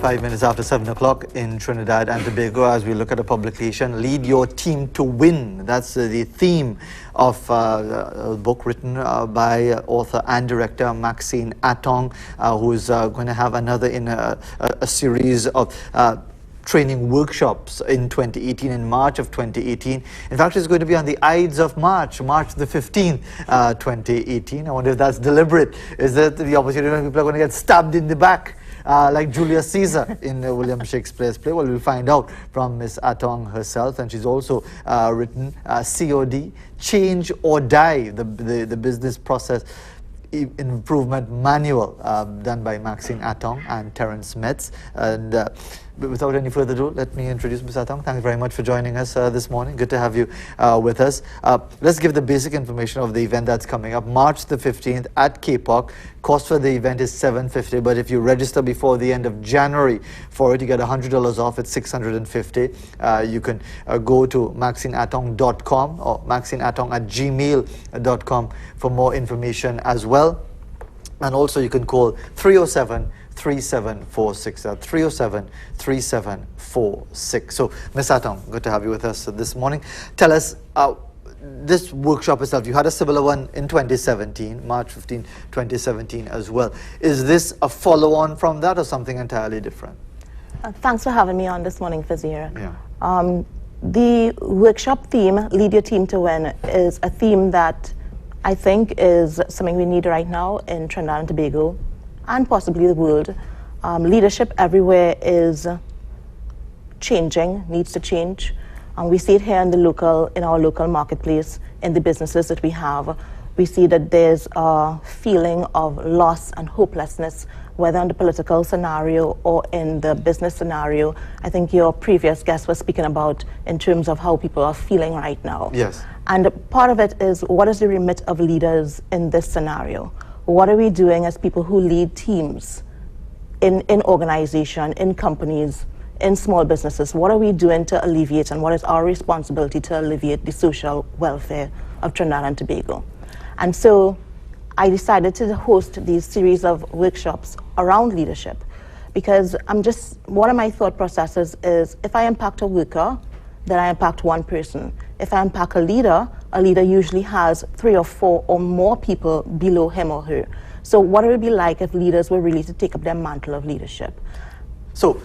5 minutes after 7 o'clock in Trinidad and Tobago as we look at a publication, Lead Your Team to Win. That's the theme of a book written by author and director Maxine Atong, who's going to have another in a series of training workshops in 2018, in March of 2018. In fact, it's going to be on the Ides of March, March the 15th, 2018. I wonder if that's deliberate. Is that the opportunity when people are going to get stabbed in the back? Like Julius Caesar in William Shakespeare's play? Well, we'll find out from Miss Atong herself, and she's also written COD, Change or Die, the business process improvement manual done by Maxine Atong and Terence Metz. And without any further ado, let me introduce Ms. Atong. Thanks very much for joining us this morning. Good to have you with us. Let's give the basic information of the event that's coming up. March the 15th at KPOC. Cost for the event is $750, but if you register before the end of January for it, you get $100 off. It's $650. You can go to maxineatong.com or maxineatong@gmail.com for more information as well. And also you can call 307-3746. 307-3746. So, Ms. Atong, good to have you with us this morning. Tell us, this workshop itself, you had a similar one in 2017, March 15, 2017 as well. Is this a follow-on from that or something entirely different? Thanks for having me on this morning, Fazeer. Yeah. The workshop theme, Lead Your Team to Win, is a theme that I think is something we need right now in Trinidad and Tobago and possibly the world. Leadership everywhere is changing, needs to change. We see it here in our local marketplace, in the businesses that we have. We see that there's a feeling of loss and hopelessness, whether in the political scenario or in the business scenario. I think your previous guest was speaking about in terms of how people are feeling right now. Yes. And part of it is, what is the remit of leaders in this scenario? What are we doing as people who lead teams in organization, in companies, in small businesses? What are we doing to alleviate, and what is our responsibility to alleviate the social welfare of Trinidad and Tobago? And so I decided to host these series of workshops around leadership, because one of my thought processes is, if I impact a worker, then I impact one person. If I impact a leader usually has 3 or 4 or more people below him or her. So what would it be like if leaders were really to take up their mantle of leadership? So,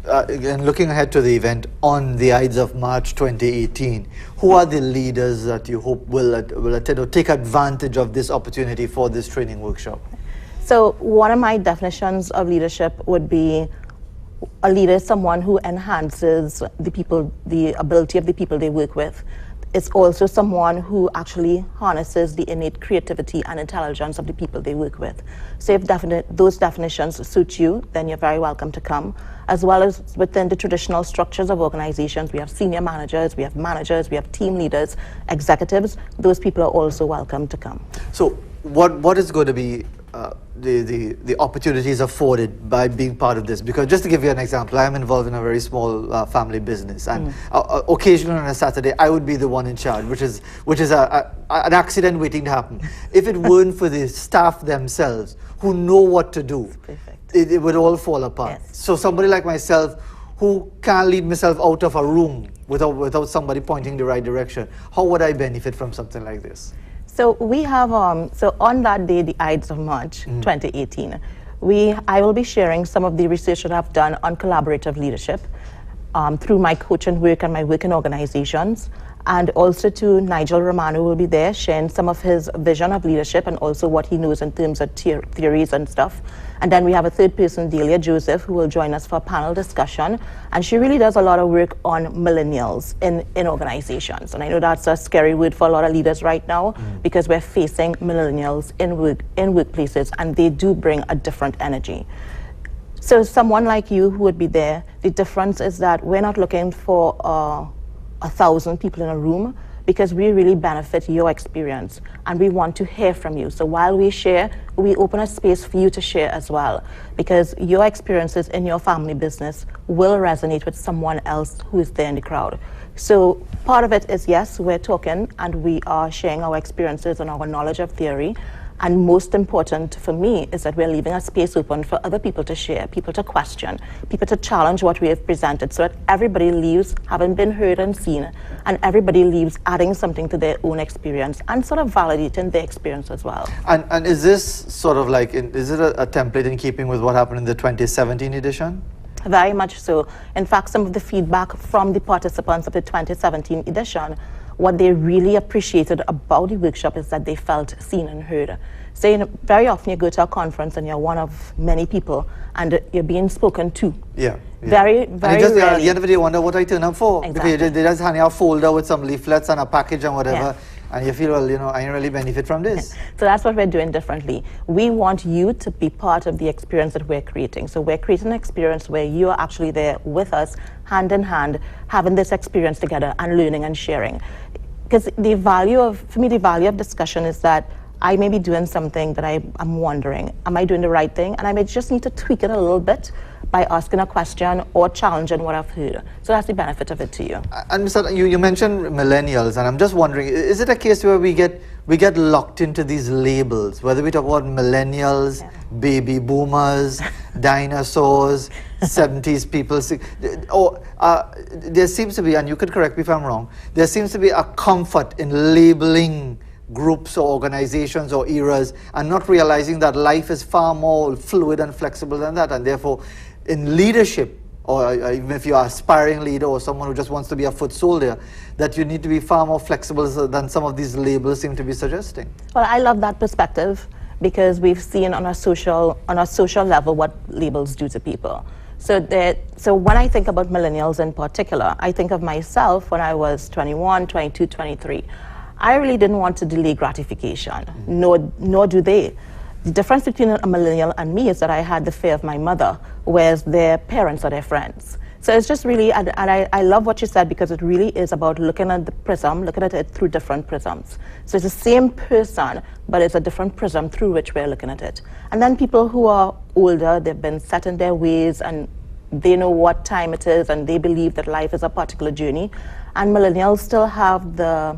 again, looking ahead to the event on the Ides of March 2018, who are the leaders that you hope will attend or take advantage of this opportunity for this training workshop? So one of my definitions of leadership would be, a leader is someone who enhances the ability of the people they work with. It's also someone who actually harnesses the innate creativity and intelligence of the people they work with. So if those definitions suit you, then you're very welcome to come. As well as within the traditional structures of organizations, we have senior managers, we have team leaders, executives. Those people are also welcome to come. So what is going to be the opportunities afforded by being part of this? Because just to give you an example, I am involved in a very small family business, and occasionally on a Saturday I would be the one in charge, which is an accident waiting to happen. If it weren't for the staff themselves who know what to do, it would all fall apart. Yes. So somebody like myself who can't lead myself out of a room without somebody pointing the right direction, how would I benefit from something like this? So we have, so on that day, the Ides of March 2018, I will be sharing some of the research that I've done on collaborative leadership through my coaching work and my work in organizations. And also to Nigel Romano will be there sharing some of his vision of leadership and also what he knows in terms of theories and stuff. And then we have a third person, Delia Joseph, who will join us for a panel discussion. And she really does a lot of work on millennials in organizations. And I know that's a scary word for a lot of leaders right now, because we're facing millennials in workplaces, and they do bring a different energy. So someone like you who would be there, the difference is that we're not looking for 1,000 people in a room, because we really benefit your experience and we want to hear from you. So while we share, we open a space for you to share as well, because your experiences in your family business will resonate with someone else who is there in the crowd. So part of it is, yes, we're talking and we are sharing our experiences and our knowledge of theory, And most important for me is that we're leaving a space open for other people to share, people to question, people to challenge what we have presented, so that everybody leaves having been heard and seen, and everybody leaves adding something to their own experience and sort of validating their experience as well. And is this sort of like, is it a template in keeping with what happened in the 2017 edition? Very much so. In fact, some of the feedback from the participants of the 2017 edition, what they really appreciated about the workshop is that they felt seen and heard. So very often you go to a conference and you're one of many people and you're being spoken to. Yeah. Very, and very just, rarely. at the end of the day, you wonder what I turn up for. Exactly. Because they just hand you a folder with some leaflets and a package and whatever. Yeah. And you feel, well, I didn't really benefit from this. So that's what we're doing differently. We want you to be part of the experience that we're creating. So we're creating an experience where you are actually there with us, hand in hand, having this experience together and learning and sharing. Because for me, the value of discussion is that I may be doing something that I'm wondering, am I doing the right thing? And I may just need to tweak it a little bit by asking a question or challenging what I've heard. So that's the benefit of it to you. And Mr. You mentioned millennials, and I'm just wondering, is it a case where we get locked into these labels, whether we talk about millennials, baby boomers, dinosaurs, 70s people, there seems to be, and you could correct me if I'm wrong, there seems to be a comfort in labeling groups or organizations or eras and not realizing that life is far more fluid and flexible than that, and therefore in leadership, or even if you're an aspiring leader or someone who just wants to be a foot soldier, that you need to be far more flexible than some of these labels seem to be suggesting. Well, I love that perspective because we've seen on a social level what labels do to people. So when I think about millennials in particular, I think of myself when I was 21, 22, 23. I really didn't want to delay gratification, nor do they. The difference between a millennial and me is that I had the fear of my mother, whereas their parents are their friends. So it's just really, and I love what you said because it really is about looking at the prism, looking at it through different prisms. So it's the same person, but it's a different prism through which we're looking at it. And then people who are older, they've been set in their ways and they know what time it is and they believe that life is a particular journey. And millennials still have the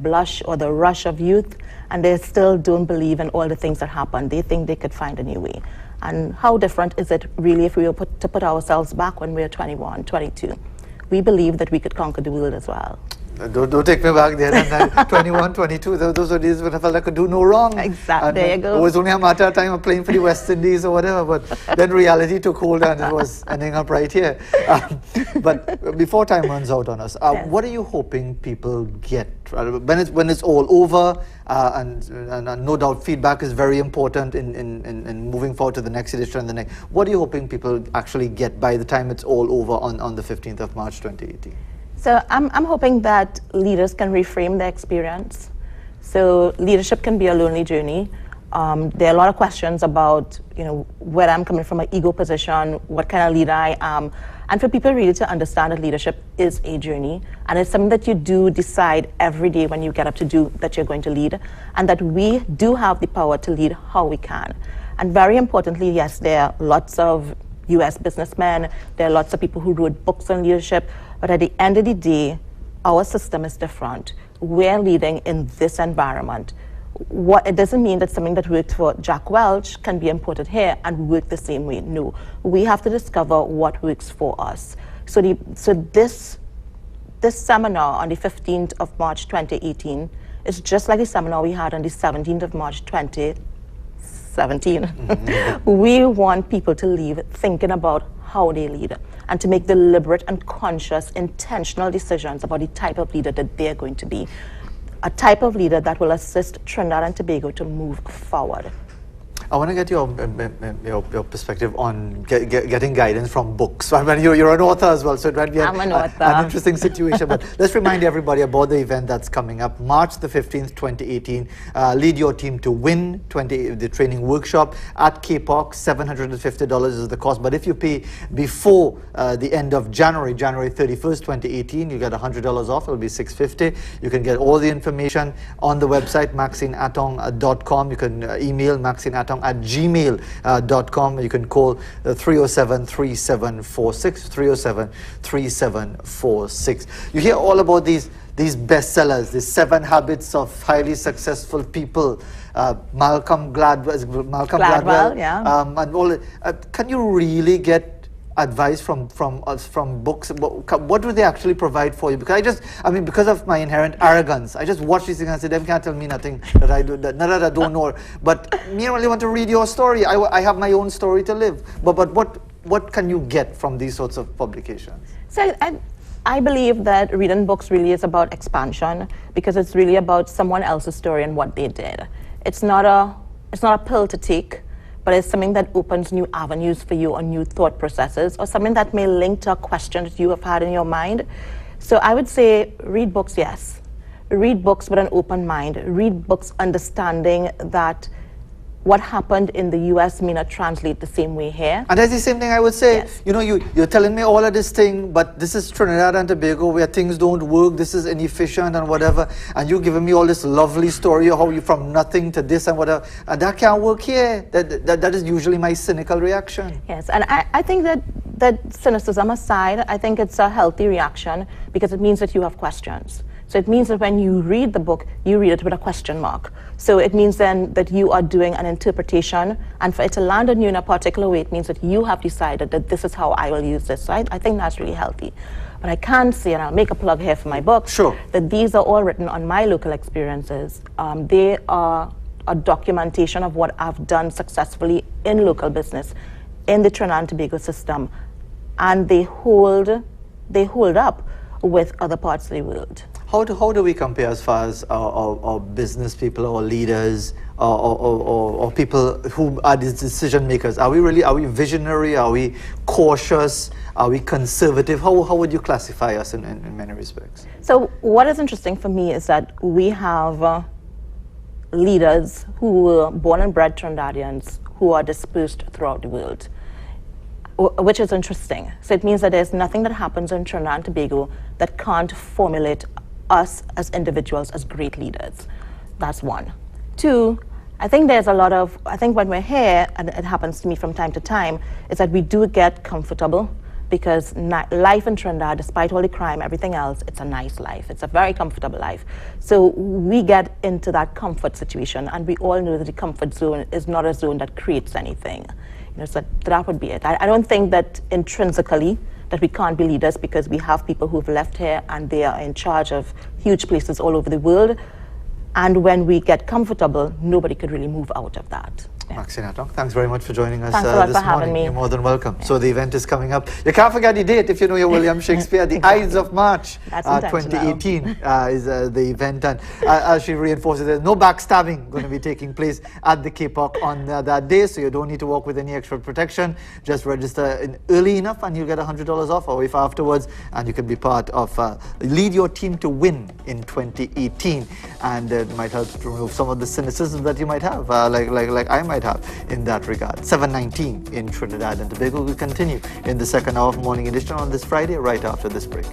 blush or the rush of youth, and they still don't believe in all the things that happen. They think they could find a new way. And how different is it really if we were to put ourselves back when we were 21, 22? We believe that we could conquer the world as well. Don't take me back there. And 21, 22, those were days when I felt I could do no wrong. Exactly, and there you go. It was only a matter of time of playing for the West Indies or whatever, but then reality took hold and it was ending up right here. But before time runs out on us, what are you hoping people get? When it's all over, and no doubt feedback is very important in moving forward to the next edition and the next. What are you hoping people actually get by the time it's all over on the 15th of March 2018? So I'm hoping that leaders can reframe their experience. So leadership can be a lonely journey. There are a lot of questions about, where I'm coming from, an ego position, what kind of leader I am. And for people really to understand that leadership is a journey, and it's something that you do decide every day when you get up to do that you're going to lead, and that we do have the power to lead how we can. And very importantly, yes, there are lots of US businessmen, there are lots of people who wrote books on leadership, but at the end of the day, our system is different. We're leading in this environment. It doesn't mean that something that worked for Jack Welch can be imported here and work the same way. No, we have to discover what works for us. So this seminar on the 15th of March 2018 is just like the seminar we had on the 17th of March 2017. Mm-hmm. We want people to leave thinking about how they lead and to make deliberate and conscious, intentional decisions about the type of leader that they're going to be. A type of leader that will assist Trinidad and Tobago to move forward. I want to get your perspective on getting guidance from books. I mean, you're an author as well, so it might be an interesting situation. But let's remind everybody about the event that's coming up, March the 15th, 2018. Lead Your Team to Win, the training workshop at KPOC. $750 is the cost. But if you pay before the end of January 31st, 2018, you get $100 off. It'll be $650. You can get all the information on the website, maxineatong.com. You can email maxineatong maxinatong@gmail.com. You can call 307-3746, 307-3746. You hear all about these bestsellers, the 7 Habits of Highly Successful People, Malcolm Gladwell, yeah. and all. Can you really get advice from books? What do they actually provide for you? Because because of my inherent arrogance, I just watch these things and say, them can't tell me nothing that I do, not that I don't know. But me only want to read your story. I have my own story to live. But what can you get from these sorts of publications? So I believe that reading books really is about expansion, because it's really about someone else's story and what they did. It's not a pill to take, but it's something that opens new avenues for you or new thought processes, or something that may link to a question that you have had in your mind. So I would say read books, yes. Read books with an open mind. Read books understanding that what happened in the US may not translate the same way here. And that's the same thing I would say. Yes. You're telling me all of this thing, but this is Trinidad and Tobago where things don't work, this is inefficient and whatever, and you're giving me all this lovely story of how you from nothing to this and whatever, and that can't work here. That is usually my cynical reaction. Yes, and I think that cynicism aside, I think it's a healthy reaction, because it means that you have questions. So it means that when you read the book, you read it with a question mark. So it means then that you are doing an interpretation, and for it to land on you in a particular way, it means that you have decided that this is how I will use this. So I think that's really healthy. But I can say, and I'll make a plug here for my book, sure, that these are all written on my local experiences. They are a documentation of what I've done successfully in local business, in the Trinidad and Tobago system, and they hold up with other parts of the world. How do we compare as far as our business people or leaders or people who are the decision makers? Are we visionary? Are we cautious? Are we conservative? How would you classify us in many respects? So what is interesting for me is that we have leaders who were born and bred Trinidadians who are dispersed throughout the world, which is interesting. So it means that there's nothing that happens in Trinidad and Tobago that can't formulate us as individuals as great leaders. That's one. Two, I think when we're here, and it happens to me from time to time, is that we do get comfortable, because life in Trinidad, despite all the crime, everything else, it's a nice life. It's a very comfortable life. So we get into that comfort situation, and we all know that the comfort zone is not a zone that creates anything. So that would be it. I don't think that intrinsically that we can't be leaders, because we have people who've left here and they are in charge of huge places all over the world. And when we get comfortable, nobody could really move out of that. Yeah. Maxinatong, thanks very much for joining us Thanks a lot this for having morning. me. You're more than welcome. Yeah. So the event is coming up. You can't forget the date if you know your William Shakespeare. The Ides of March 2018 is the event. And as she reinforces, there's no backstabbing going to be taking place at the K-Park on that day, so you don't need to walk with any extra protection. Just register early enough and you'll get $100 off, or if afterwards, and you can be part of lead your team to win in 2018, and it might help to remove some of the cynicism that you might have, like I might have in that regard. 7:19 in Trinidad and Tobago. Will continue in the second hour of Morning Edition on this Friday, right after this break.